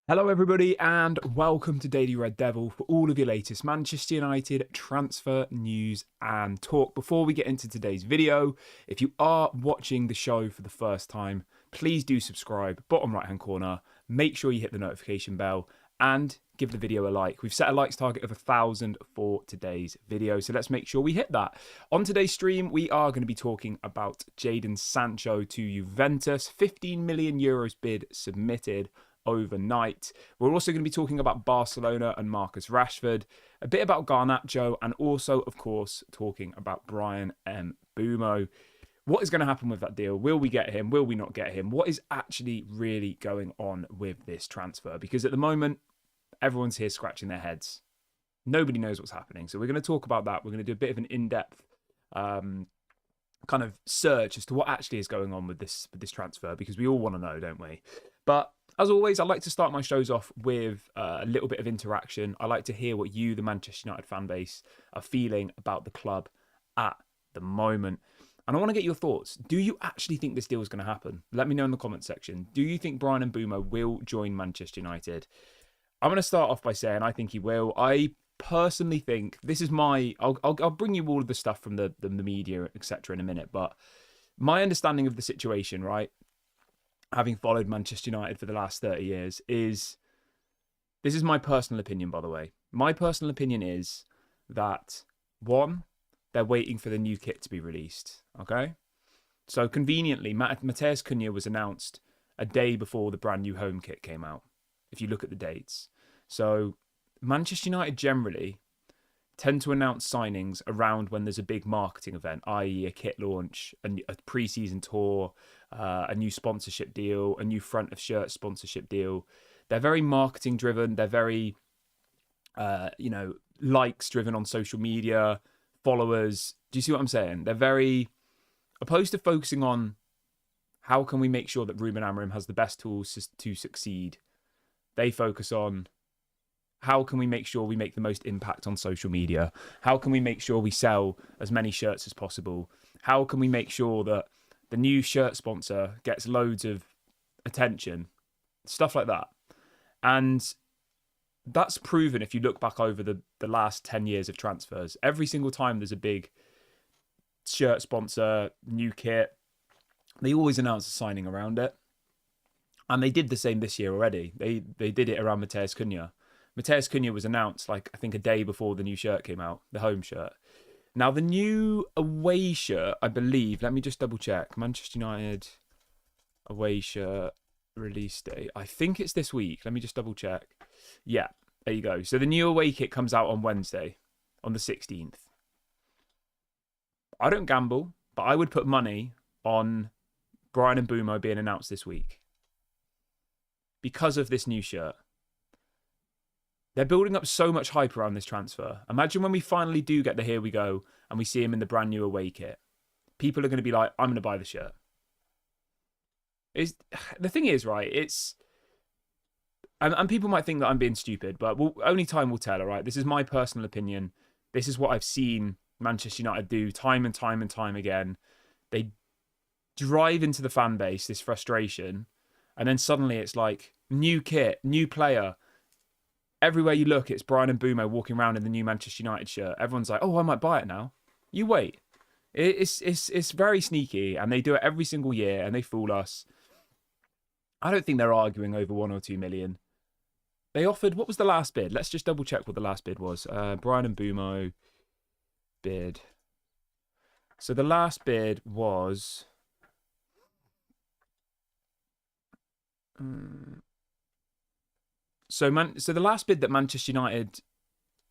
Hello, everybody, and welcome to Daily Red Devil for all of your latest Manchester United transfer news and talk. Before we get into today's video, if you are watching the show for the first time, please do subscribe, bottom right hand corner. Make sure you hit the notification bell and give the video a like. We've set a likes target of 1,000 for today's video, so let's make sure we hit that. On today's stream, we are going to be talking about Jaden Sancho to Juventus, 15 million euros bid submitted overnight. We're also going to be talking about Barcelona and Marcus Rashford, a bit about Garnacho, and also, of course, talking about Brian Mbeumo. What is going to happen with that deal? Will we get him? Will we not get him? What is actually really going on with this transfer? Because at the moment, everyone's here scratching their heads. Nobody knows what's happening. So we're going to talk about that. We're going to do a bit of an in-depth kind of search as to what actually is going on with this transfer, because we all want to know, don't we? But as always, I like to start my shows off with a little bit of interaction. I like to hear what you, the Manchester United fan base, are feeling about the club at the moment. And I want to get your thoughts. Do you actually think this deal is going to happen? Let me know in the comment section. Do you think Brian Mbeumo will join Manchester United? I'm going to start off by saying I think he will. I personally think this is my... I'll bring you all of the stuff from the media, etc. in a minute. But my understanding of the situation, right, having followed Manchester United for the last 30 years, is... This is my personal opinion, by the way. My personal opinion is that, one, they're waiting for the new kit to be released, okay? So, conveniently, Matheus Cunha was announced a day before the brand new home kit came out, if you look at the dates. So, Manchester United generally tend to announce signings around when there's a big marketing event, i.e. a kit launch, a pre-season tour, a new sponsorship deal, a new front of shirt sponsorship deal. They're very marketing driven. They're very, likes driven on social media, followers. Do you see what I'm saying? They're very, opposed to focusing on how can we make sure that Ruben Amorim has the best tools to succeed. They focus on how can we make sure we make the most impact on social media? How can we make sure we sell as many shirts as possible? How can we make sure that the new shirt sponsor gets loads of attention? Stuff like that. And that's proven if you look back over the last 10 years of transfers. Every single time there's a big shirt sponsor, new kit, they always announce a signing around it. And they did the same this year already. They did it around Matheus Cunha. Matheus Cunha was announced, I think a day before the new shirt came out, the home shirt. Now, the new away shirt, I believe, let me just double check. Manchester United away shirt release date. I think it's this week. Let me just double check. Yeah, there you go. So the new away kit comes out on Wednesday, on the 16th. I don't gamble, but I would put money on Brian Mbeumo being announced this week because of this new shirt. They're building up so much hype around this transfer. Imagine when we finally do get the here we go and we see him in the brand new away kit. People are going to be like, I'm going to buy the shirt. The thing is, right, it's... And people might think that I'm being stupid, but only time will tell, all right? This is my personal opinion. This is what I've seen Manchester United do time and time and time again. They drive into the fan base, this frustration, and then suddenly it's like, new kit, new player. Everywhere you look, it's Brian Mbeumo walking around in the new Manchester United shirt. Everyone's like, oh, I might buy it now. You wait. It's very sneaky, and they do it every single year, and they fool us. I don't think they're arguing over 1 or 2 million. They offered, what was the last bid? Let's just double check what the last bid was. Brian Mbeumo bid. So the last bid was... So the last bid that Manchester United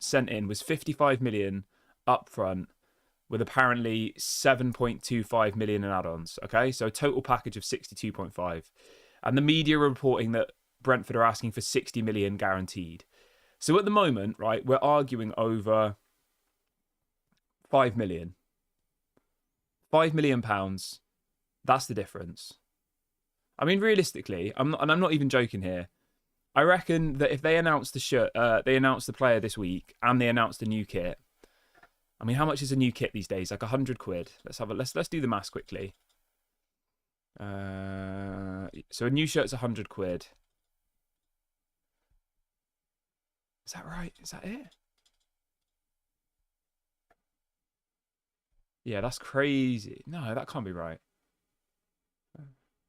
sent in was 55 million up front with apparently 7.25 million in add-ons. Okay, so a total package of 62.5. And the media are reporting that Brentford are asking for 60 million guaranteed. So at the moment, right, we're arguing over 5 million. 5 million pounds. That's the difference. I mean, realistically, I'm not even joking here. I reckon that if they announce the shirt, they announce the player this week, and they announce the new kit. I mean, how much is a new kit these days? Like £100. Let's do the maths quickly. So a new shirt's £100. Is that right? Is that it? Yeah, that's crazy. No, that can't be right.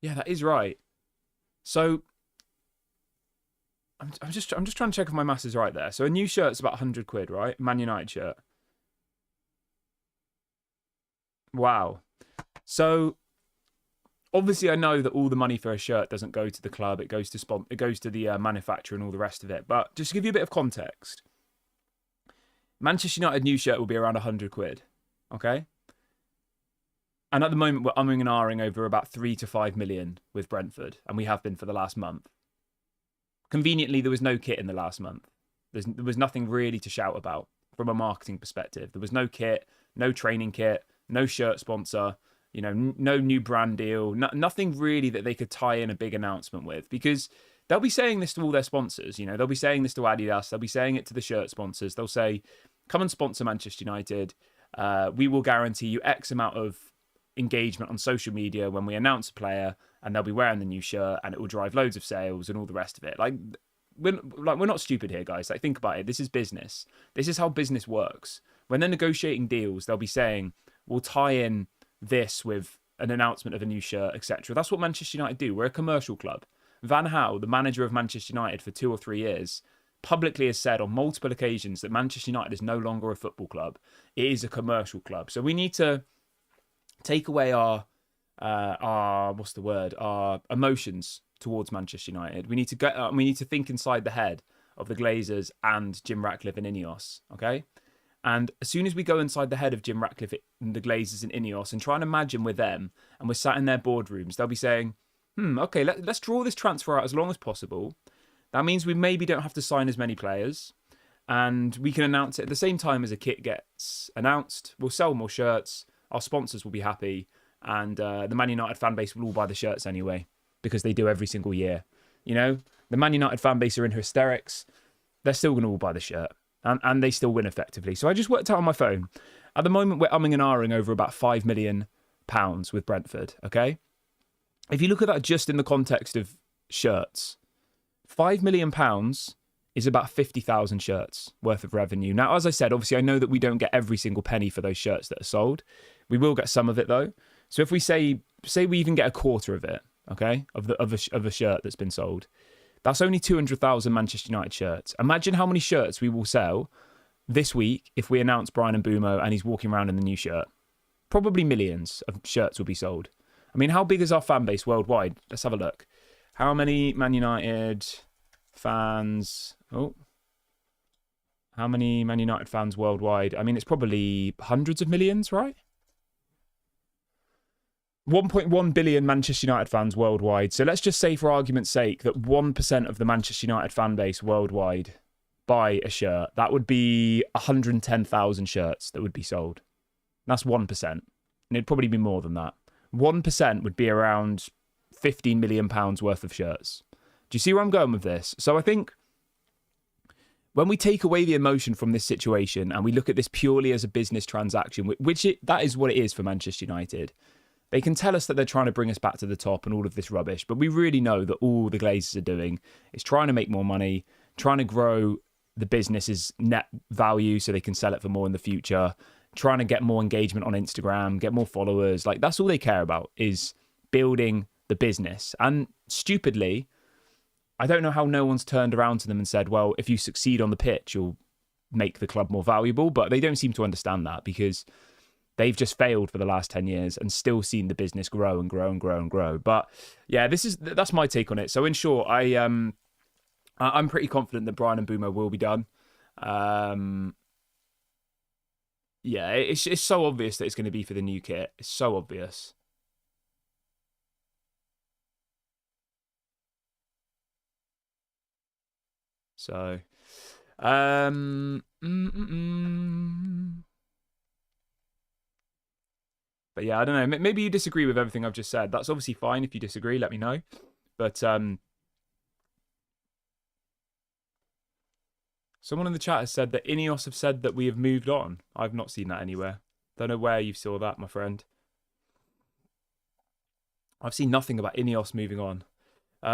Yeah, that is right. So I'm just trying to check if my maths is right there. So a new shirt's about 100 quid, right? Man United shirt. Wow. So obviously I know that all the money for a shirt doesn't go to the club. It goes to the manufacturer and all the rest of it. But just to give you a bit of context, Manchester United new shirt will be around 100 quid. Okay? And at the moment, we're umming and ahhing over about 3 to 5 million with Brentford, and we have been for the last month. Conveniently, there was no kit in the last month. There was nothing really to shout about from a marketing perspective. There was no kit, no training kit, no shirt sponsor, no new brand deal, nothing really that they could tie in a big announcement with, because they'll be saying this to all their sponsors. They'll be saying this to Adidas. They'll be saying it to the shirt sponsors. They'll say, come and sponsor Manchester United. We will guarantee you X amount of engagement on social media when we announce a player, and they'll be wearing the new shirt, and it will drive loads of sales and all the rest of it. We're not stupid here, guys. Think about it. This is business. This is how business works. When they're negotiating deals, they'll be saying, we'll tie in this with an announcement of a new shirt, etc. That's what Manchester United do. We're a commercial club. Van Gaal, the manager of Manchester United for 2 or 3 years, publicly has said on multiple occasions that Manchester United is no longer a football club. It is a commercial club. So we need to take away our emotions towards Manchester United. We need to think inside the head of the Glazers and Jim Ratcliffe and Ineos, okay? And as soon as we go inside the head of Jim Ratcliffe and the Glazers and Ineos and try and imagine we're them and we're sat in their boardrooms, they'll be saying, okay, let's draw this transfer out as long as possible. That means we maybe don't have to sign as many players, and we can announce it at the same time as a kit gets announced. We'll sell more shirts. Our sponsors will be happy, and the Man United fan base will all buy the shirts anyway, because they do every single year. The Man United fan base are in hysterics. They're still going to all buy the shirt, and they still win effectively. So I just worked out on my phone. At the moment, we're umming and ahhing over about £5 million with Brentford, okay? If you look at that just in the context of shirts, £5 million is about 50,000 shirts worth of revenue. Now, as I said, obviously, I know that we don't get every single penny for those shirts that are sold. We will get some of it, though. So if we say we even get a quarter of it, okay, of a shirt that's been sold, that's only 200,000 Manchester United shirts. Imagine how many shirts we will sell this week if we announce Brian Mbeumo and he's walking around in the new shirt. Probably millions of shirts will be sold. I mean, how big is our fan base worldwide? Let's have a look. How many Man United fans? How many Man United fans worldwide? I mean, it's probably hundreds of millions, right? 1.1 billion Manchester United fans worldwide. So let's just say, for argument's sake, that 1% of the Manchester United fan base worldwide buy a shirt. That would be 110,000 shirts that would be sold. That's 1%. And it'd probably be more than that. 1% would be around £15 million worth of shirts. Do you see where I'm going with this? So I think when we take away the emotion from this situation and we look at this purely as a business transaction, that is what it is for Manchester United. They can tell us that they're trying to bring us back to the top and all of this rubbish, but we really know that all the Glazers are doing is trying to make more money, trying to grow the business's net value so they can sell it for more in the future, trying to get more engagement on Instagram, get more followers. That's all they care about, is building the business. And stupidly, I don't know how no one's turned around to them and said, well, if you succeed on the pitch, you'll make the club more valuable. But they don't seem to understand that, because they've just failed for the last 10 years and still seen the business grow and grow and grow and grow. But yeah, that's my take on it. So in short, I'm pretty confident that Brian Mbeumo will be done. Yeah, it's so obvious that it's going to be for the new kit. It's so obvious. So, but yeah, I don't know. Maybe you disagree with everything I've just said. That's obviously fine. If you disagree, let me know. But someone in the chat has said that Ineos have said that we have moved on. I've not seen that anywhere. Don't know where you saw that, my friend. I've seen nothing about Ineos moving on.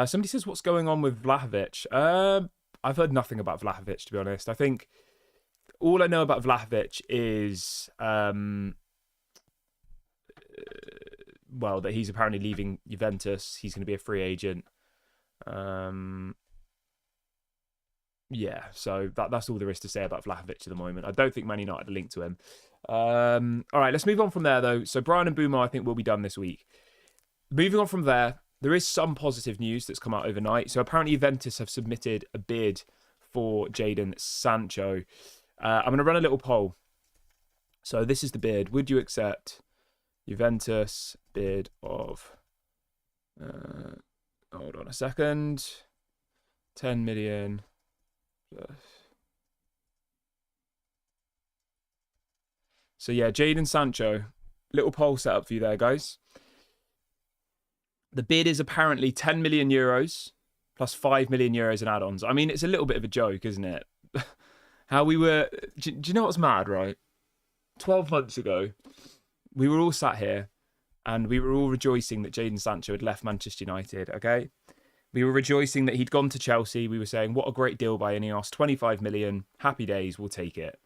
Somebody says, what's going on with Vlahovic? I've heard nothing about Vlahovic, to be honest. I think all I know about Vlahovic is, well, that he's apparently leaving Juventus. He's going to be a free agent. Yeah, so that's all there is to say about Vlahovic at the moment. I don't think Man United are linked to him. All right, let's move on from there, though. So Brian Mbeumo, I think, will be done this week. Moving on from there, there is some positive news that's come out overnight. So apparently Juventus have submitted a bid for Jaden Sancho. I'm going to run a little poll. So this is the bid. Would you accept Juventus bid of... hold on a second. 10 million... So yeah, Jaden Sancho, little poll set up for you there, guys. The bid is apparently 10 million euros plus 5 million euros in add-ons. I mean, it's a little bit of a joke, isn't it? How we were... Do you know what's mad, right? 12 months ago, we were all sat here and we were all rejoicing that Jaden Sancho had left Manchester United, okay? We were rejoicing that he'd gone to Chelsea. We were saying, what a great deal by Ineos. 25 million. Happy days. We'll take it.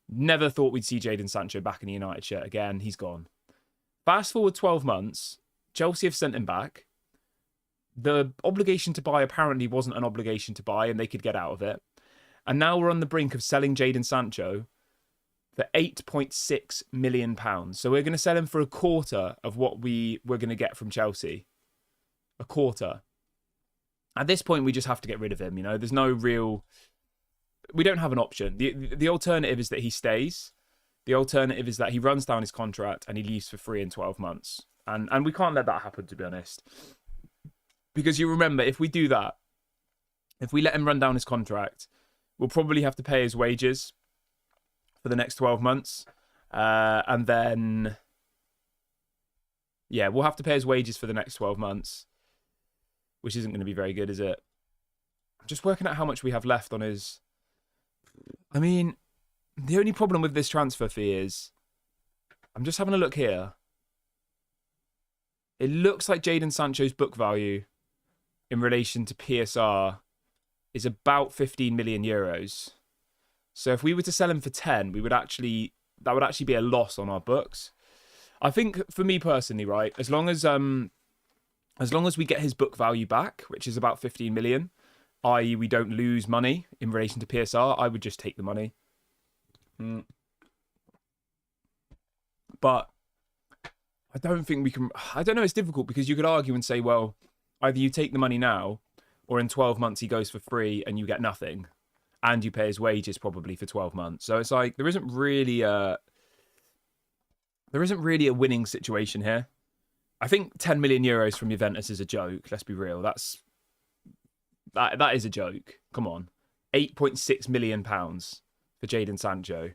Never thought we'd see Jaden Sancho back in the United shirt again. He's gone. Fast forward 12 months. Chelsea have sent him back. The obligation to buy apparently wasn't an obligation to buy and they could get out of it. And now we're on the brink of selling Jaden Sancho for £8.6 million. So we're going to sell him for a quarter of what we were going to get from Chelsea. A quarter. At this point, we just have to get rid of him, you know. There's no real... We don't have an option. The alternative is that he stays. The alternative is that he runs down his contract and he leaves for free in 12 months. And we can't let that happen, to be honest. Because you remember, if we do that, if we let him run down his contract, we'll probably have to pay his wages for the next 12 months. And then... Yeah, we'll have to pay his wages for the next 12 months. Which isn't going to be very good, is it? I'm just working out how much we have left on his... I mean, the only problem with this transfer fee is... I'm just having a look here. It looks like Jaden Sancho's book value in relation to PSR is about 15 million euros. So if we were to sell him for 10, we would actually... That would actually be a loss on our books. I think, for me personally, right, as long as we get his book value back, which is about 15 million, i.e. we don't lose money in relation to PSR, I would just take the money. But I don't think we can... I don't know, it's difficult because you could argue and say, well, either you take the money now or in 12 months he goes for free and you get nothing and you pay his wages probably for 12 months. So it's like there isn't really a winning situation here. I think 10 million euros from Juventus is a joke. Let's be real. That is a joke. Come on. £8.6 million for Jaden Sancho.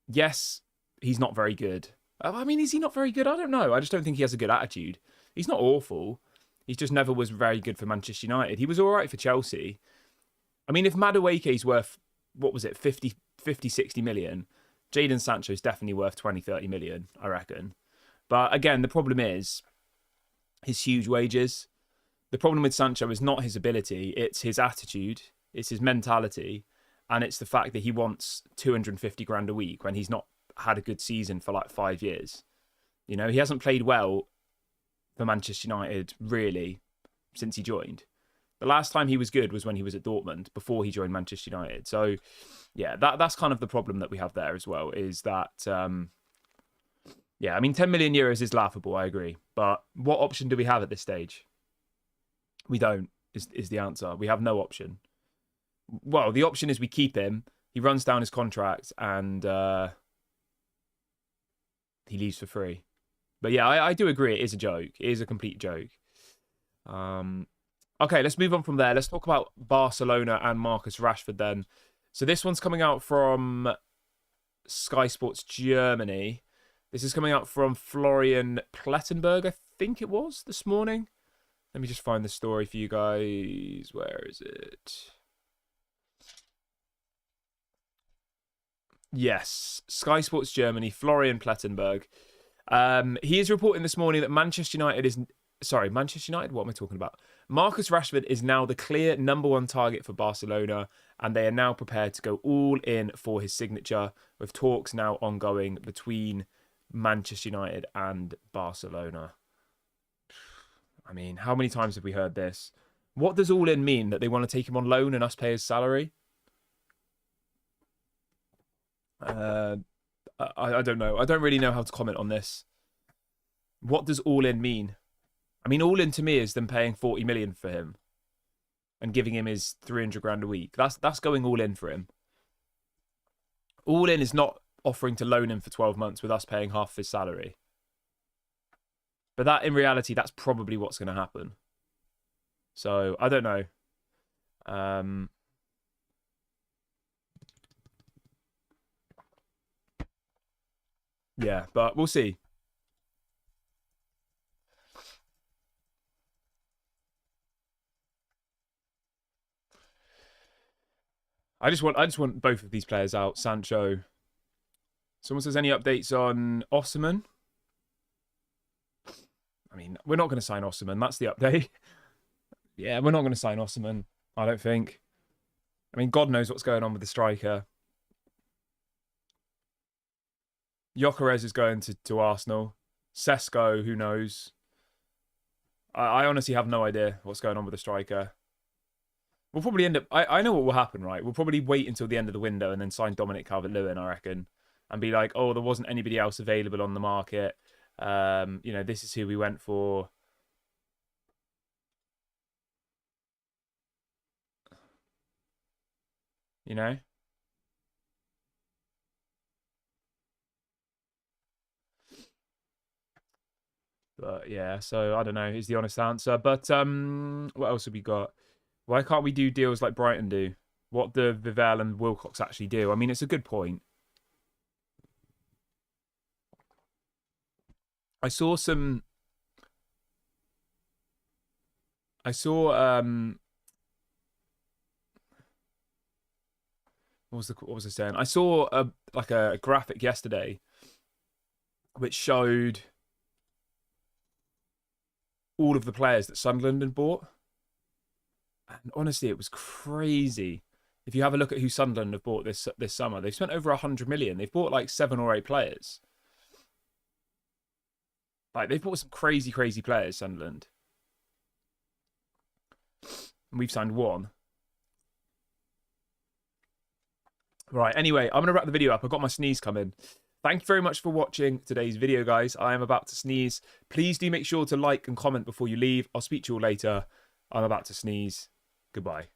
Yes, he's not very good. I mean, is he not very good? I don't know. I just don't think he has a good attitude. He's not awful. He just never was very good for Manchester United. He was all right for Chelsea. I mean, if Madueke's worth, what was it, 50, 60 million, Jaden Sancho's definitely worth 20, 30 million, I reckon. But again, the problem is his huge wages. The problem with Sancho is not his ability, it's his attitude, it's his mentality, and it's the fact that he wants 250 grand a week when he's not had a good season for like 5 years. You know, he hasn't played well for Manchester United, really, since he joined. The last time he was good was when he was at Dortmund, before he joined Manchester United. So, yeah, that's kind of the problem that we have there as well, is that... yeah, I mean, 10 million euros is laughable, I agree. But what option do we have at this stage? We don't, is the answer. We have no option. Well, the option is we keep him, he runs down his contract, and he leaves for free. But yeah, I do agree it is a joke. It is a complete joke. Okay, let's move on from there. Let's talk about Barcelona and Marcus Rashford then. So this one's coming out from Sky Sports Germany. This is coming out from Florian Plettenberg, I think it was, this morning. Let me just find the story for you guys. Where is it? Yes, Sky Sports Germany, Florian Plettenberg. He is reporting this morning that Manchester United is... Sorry, Manchester United? What am I talking about? Marcus Rashford is now the clear #1 target for Barcelona, and they are now prepared to go all in for his signature, with talks now ongoing between Manchester United and Barcelona. I mean, how many times have we heard this? What does all in mean? That they want to take him on loan and us pay his salary? I don't know. I don't really know how to comment on this. What does all in mean? I mean, all in to me is them paying 40 million for him and giving him his 300 grand a week. That's going all in for him. All in is not offering to loan him for 12 months with us paying half his salary. But that, in reality, that's probably what's going to happen. So, I don't know. Yeah, but we'll see. I just want both of these players out. Sancho. Someone says, any updates on Osimhen? I mean, we're not going to sign Osimhen. That's the update. Yeah, we're not going to sign Osimhen, I don't think. I mean, God knows what's going on with the striker. Gyökeres is going to Arsenal. Sesko, who knows? I honestly have no idea what's going on with the striker. We'll probably end up... I know what will happen, right? We'll probably wait until the end of the window and then sign Dominic Calvert-Lewin, I reckon. And be like, oh, there wasn't anybody else available on the market. You know, this is who we went for. You know? But yeah, so I don't know, is the honest answer. But what else have we got? Why can't we do deals like Brighton do? What do Vivell and Wilcox actually do? I mean, it's a good point. I saw what was I saying? I saw a graphic yesterday which showed all of the players that Sunderland had bought. And honestly, it was crazy. If you have a look at who Sunderland have bought this summer, they've spent over 100 million. They've bought like 7 or 8 players. Like, they've bought some crazy, crazy players, Sunderland. And we've signed 1. Right, anyway, I'm going to wrap the video up. I've got my sneeze coming. Thank you very much for watching today's video, guys. I am about to sneeze. Please do make sure to like and comment before you leave. I'll speak to you all later. I'm about to sneeze. Goodbye.